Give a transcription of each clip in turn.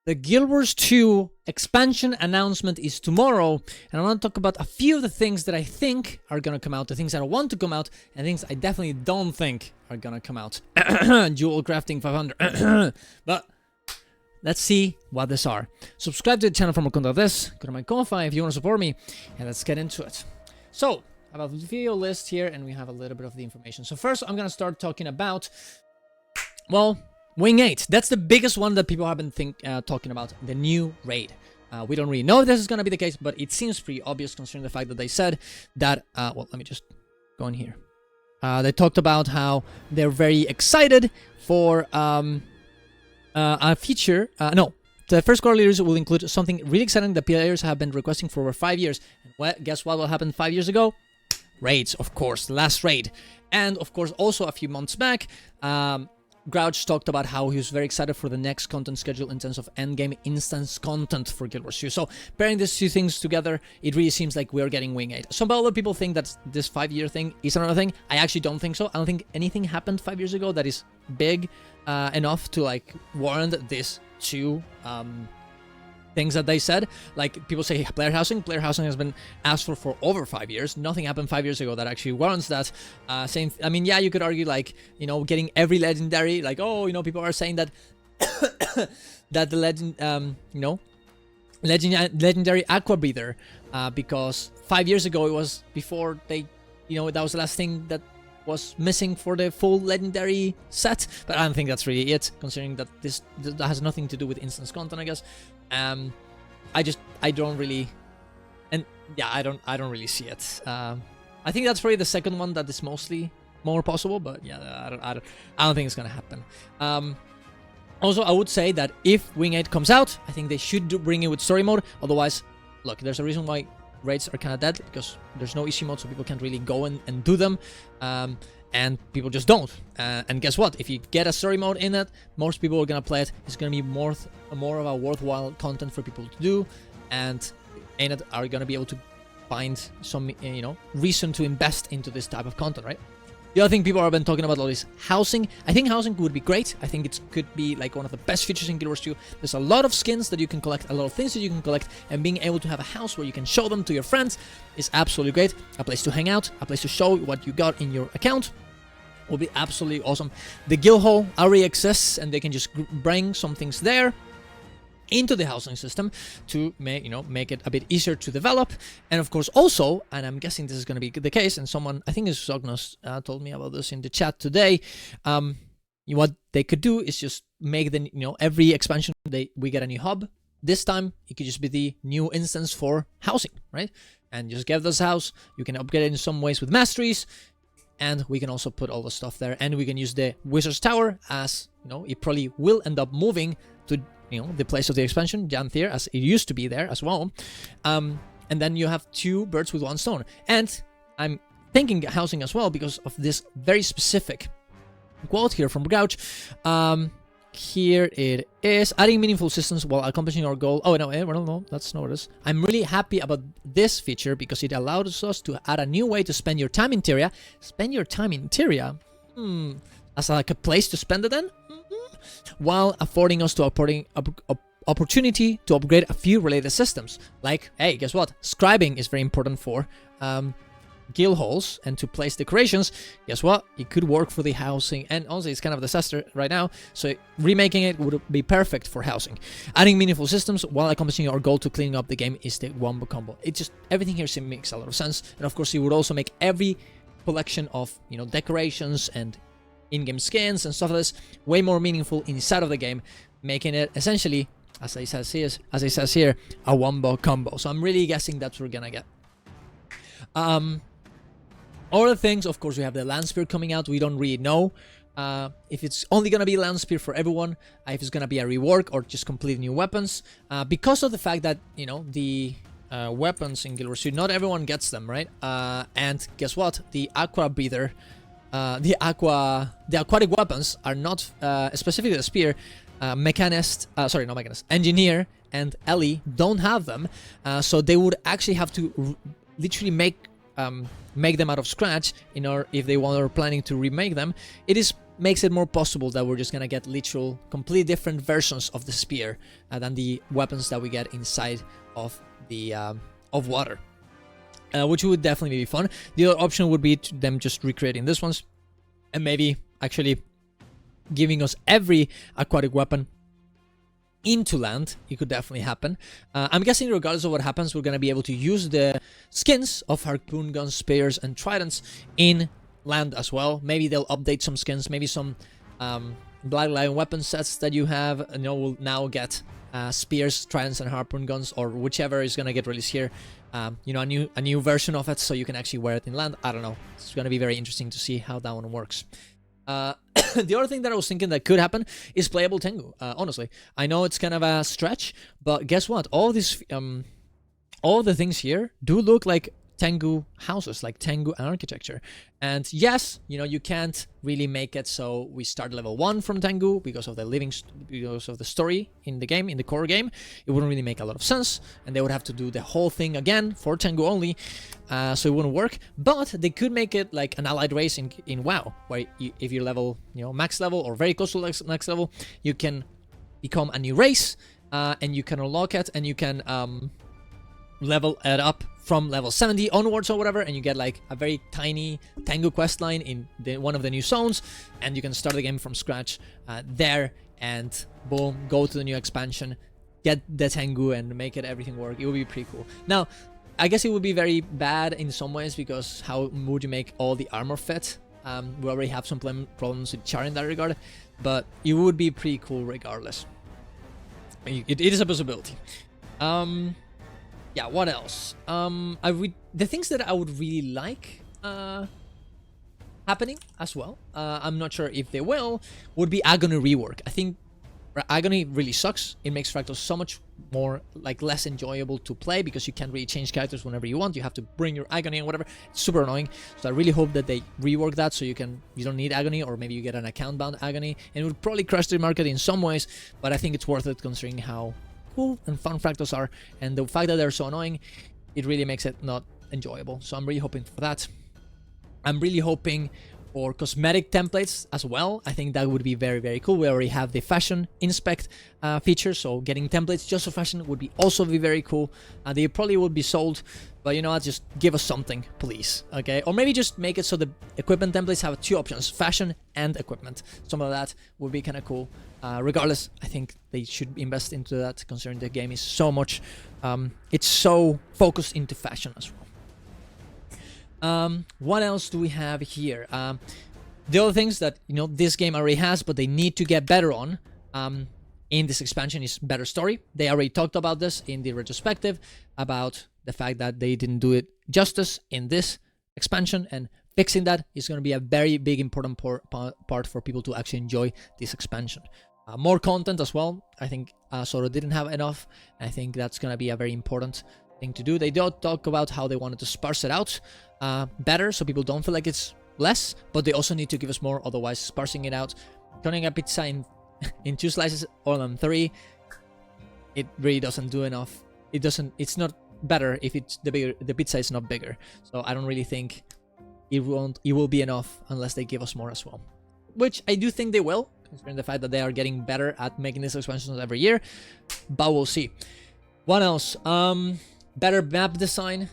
The Guild Wars 2 expansion announcement is tomorrow, and I want to talk about a few of the things that I think are gonna come out, the things that I want to come out, and things I definitely don't think are gonna come out. Jewel Crafting 500. But let's see what these are. Subscribe to the channel for more content like this. Go to my Ko-Fi if you want to support me, and let's get into it. So, I have a video list here, and we have a little bit of the information. So first, I'm gonna start talking about, well, Wing 8. That's the biggest one that people have been talking about, the new raid. We don't really know if this is gonna be the case, but it seems pretty obvious considering the fact that they said that, well, let me just go in here. They talked about how they're very excited for a feature. No, the first quarterly release will include something really exciting that players have been requesting for over 5 years. And guess what happened 5 years ago? Raids, of course, the last raid. And of course, also a few months back, Grouch talked about how he was very excited for the next content schedule in terms of endgame instance content for Guild Wars 2. So, pairing these two things together, it really seems like we're getting Wing 8. Some other people think that this 5-year thing is another thing. I actually don't think so. I don't think anything happened 5 years ago that is big enough to, like, warrant this two things that they said. Like, people say player housing has been asked for over 5 years. Nothing happened 5 years ago that actually warrants that. I mean, yeah, you could argue, like, you know, getting every legendary, like, oh, you know, people are saying that that the legend, you know, legendary Aqua Breather, because 5 years ago it was before they, you know, that was the last thing that was missing for the full legendary set. But I don't think that's really it, considering that that has nothing to do with instance content, I guess. I don't really, and yeah, I don't really see it. I think that's probably the second one that is mostly more possible, but yeah, I don't think it's gonna happen. Also, I would say that if Wing 8 comes out, I think they should bring it with story mode. Otherwise, look, there's a reason why raids are kind of dead, because there's no easy mode, so people can't really go and do them. And people just don't. And guess what? If you get a story mode in it, most people are gonna play it. It's gonna be more of a worthwhile content for people to do, and in it are gonna be able to find some, you know, reason to invest into this type of content, right? The other thing people have been talking about a lot is housing. I think housing would be great. I think it could be like one of the best features in Guild Wars 2. There's a lot of skins that you can collect, a lot of things that you can collect, and being able to have a house where you can show them to your friends is absolutely great. A place to hang out, a place to show what you got in your account will be absolutely awesome. The guild hall already exists, and they can just bring some things there into the housing system to make it a bit easier to develop. And of course also, and I'm guessing this is going to be the case, and someone, I think it's Zognos, told me about this in the chat today, what they could do is just make the, you know, every expansion we get a new hub. This time it could just be the new instance for housing, right? And just get this house, you can upgrade it in some ways with masteries, and we can also put all the stuff there, and we can use the Wizard's Tower as, you know, it probably will end up moving to, you know, the place of the expansion, Janthier, as it used to be there as well. And then you have two birds with one stone. And I'm thinking housing as well because of this very specific quote here from Grouch. Here it is. Adding meaningful systems while accomplishing our goal. Oh, no, that's not what it is. I'm really happy about this feature because it allows us to add a new way to spend your time in Tyria. Spend your time in Tyria? As like a place to spend it then? While affording us to opportunity to upgrade a few related systems. Like, hey, guess what? Scribing is very important for guild halls and to place decorations. Guess what? It could work for the housing, and also it's kind of a disaster right now, so remaking it would be perfect for housing. Adding meaningful systems while accomplishing our goal to cleaning up the game is the wombo combo. It just, everything here makes a lot of sense, and of course it would also make every collection of, you know, decorations and in-game skins and stuff like this way more meaningful inside of the game, making it essentially, as it says here, a wombo combo. So I'm really guessing that's what we're gonna get. Other things, of course, we have the Landspear coming out. We don't really know if it's only gonna be Landspear for everyone, if it's gonna be a rework or just completely new weapons, because of the fact that, you know, the weapons in Guild Wars 2, not everyone gets them, right? And guess what? The Aqua Breather, the aquatic weapons are not specifically the spear. Engineer and Ellie don't have them, so they would actually have to literally make them out of scratch if they were planning to remake them. It is makes it more possible that we're just gonna get literal, completely different versions of the spear than the weapons that we get inside of the of water, which would definitely be fun. The other option would be them just recreating this ones, and maybe actually giving us every aquatic weapon into land. It could definitely happen. I'm guessing regardless of what happens, we're going to be able to use the skins of harpoon guns, spears, and tridents in land as well. Maybe they'll update some skins, maybe some Black Lion weapon sets that you have, and will now get spears, tridents, and harpoon guns, or whichever is going to get released here. A new version of it, so you can actually wear it in land. I don't know. It's going to be very interesting to see how that one works. The other thing that I was thinking that could happen is playable Tengu. Honestly, I know it's kind of a stretch, but guess what? All these, all the things here do look like Tengu houses, like Tengu architecture. And yes, you can't really make it so we start level 1 from Tengu because of the story in the game, in the core game. It wouldn't really make a lot of sense, and they would have to do the whole thing again for Tengu only, so it wouldn't work. But they could make it like an allied race in WoW, where if you're level, max level or very close to max level, you can become a new race, and you can unlock it, and you can level it up from level 70 onwards or whatever, and you get like a very tiny Tengu quest line in one of the new zones, and you can start the game from scratch there, and boom, go to the new expansion, get the Tengu, and make everything work. It would be pretty cool. Now, I guess it would be very bad in some ways, because how would you make all the armor fit? We already have some problems with Char in that regard, but it would be pretty cool regardless. It is a possibility. Yeah, what else? The things that I would really like happening as well, I'm not sure if they will, would be Agony rework. I think Agony really sucks. It makes Fractal so much more, less enjoyable to play, because you can't really change characters whenever you want. You have to bring your Agony and whatever. It's super annoying. So I really hope that they rework that, so you don't need Agony, or maybe you get an account-bound Agony. And it would probably crash the market in some ways, but I think it's worth it considering how cool and fun Fractals are, and the fact that they're so annoying, it really makes it not enjoyable. So I'm really hoping for that. I'm really hoping for cosmetic templates as well. I think that would be very, very cool. We already have the fashion inspect feature, so getting templates just for fashion would be also be very cool. They probably would be sold, but just give us something, please. Okay, or maybe just make it so the equipment templates have 2 options: fashion and equipment. Some of that would be kind of cool. Regardless, I think they should invest into that, considering the game is so much, it's so focused into fashion as well. What else do we have here? The other things that this game already has, but they need to get better on in this expansion, is better story. They already talked about this in the retrospective, about the fact that they didn't do it justice in this expansion, and fixing that is going to be a very big important part for people to actually enjoy this expansion. More content as well. I think Soro didn't have enough, and I think that's going to be a very important thing to do. They don't talk about how they wanted to sparse it out better, so people don't feel like it's less, but they also need to give us more. Otherwise, sparsing it out, turning a pizza in 2 slices or than 3, it really doesn't do enough. It's not better if the pizza is not bigger. So I don't really think it will be enough unless they give us more as well, which I do think they will, considering the fact that they are getting better at making these expansions every year, but we'll see. What else? Better map design.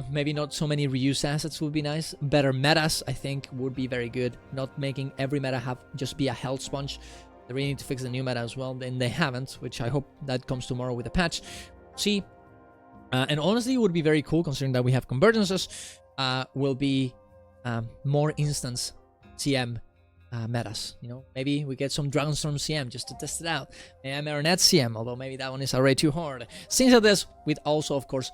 Maybe not so many reuse assets would be nice. Better metas, I think, would be very good. Not making every meta just be a health sponge. They really need to fix the new meta as well, and they haven't, which I hope that comes tomorrow with a patch. See. And honestly, it would be very cool, considering that we have convergences, will be more instance CM metas. Maybe we get some Dragonstorm CM just to test it out. Maybe Marinette CM, although maybe that one is already too hard. Things like this, with also, of course,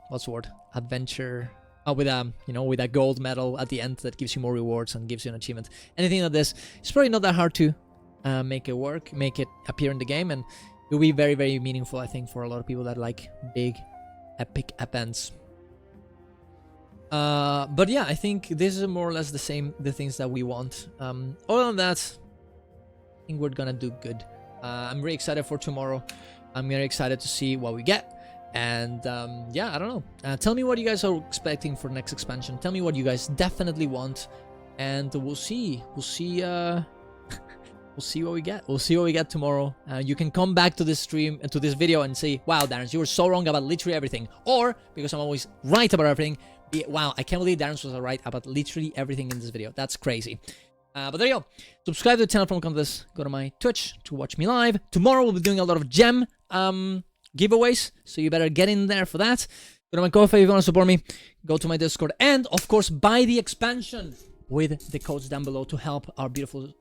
what's the word? Adventure. With with a gold medal at the end that gives you more rewards and gives you an achievement. Anything like this, it's probably not that hard to make it work, make it appear in the game, and it will be very, very meaningful, I think, for a lot of people that like big, epic events. But yeah, I think this is more or less the things that we want. Other than that, I think we're gonna do good. I'm really excited for tomorrow. I'm very excited to see what we get. And yeah, I don't know. Tell me what you guys are expecting for next expansion. Tell me what you guys definitely want. and we'll see. We'll see. We'll see what we get. We'll see what we get tomorrow. You can come back to this stream, to this video, and say, wow, Darren, you were so wrong about literally everything. Or, because I'm always right about everything, wow, I can't believe Darren was right about literally everything in this video. That's crazy. But there you go. Subscribe to the channel from this. Go to my Twitch to watch me live. Tomorrow we'll be doing a lot of gem giveaways, so you better get in there for that. Go to my Ko-fi if you want to support me. Go to my Discord. And, of course, buy the expansion with the codes down below to help our beautiful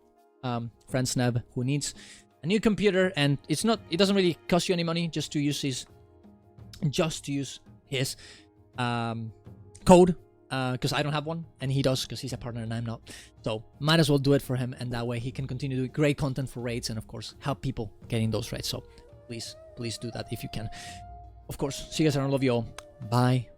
friend Sneb, who needs a new computer. And it doesn't really cost you any money just to use his code, because I don't have one and he does, because he's a partner and I'm not. So might as well do it for him, and that way he can continue doing great content for raids and of course help people getting those raids. So please do that if you can. Of course, see you guys around. Love you all. Bye.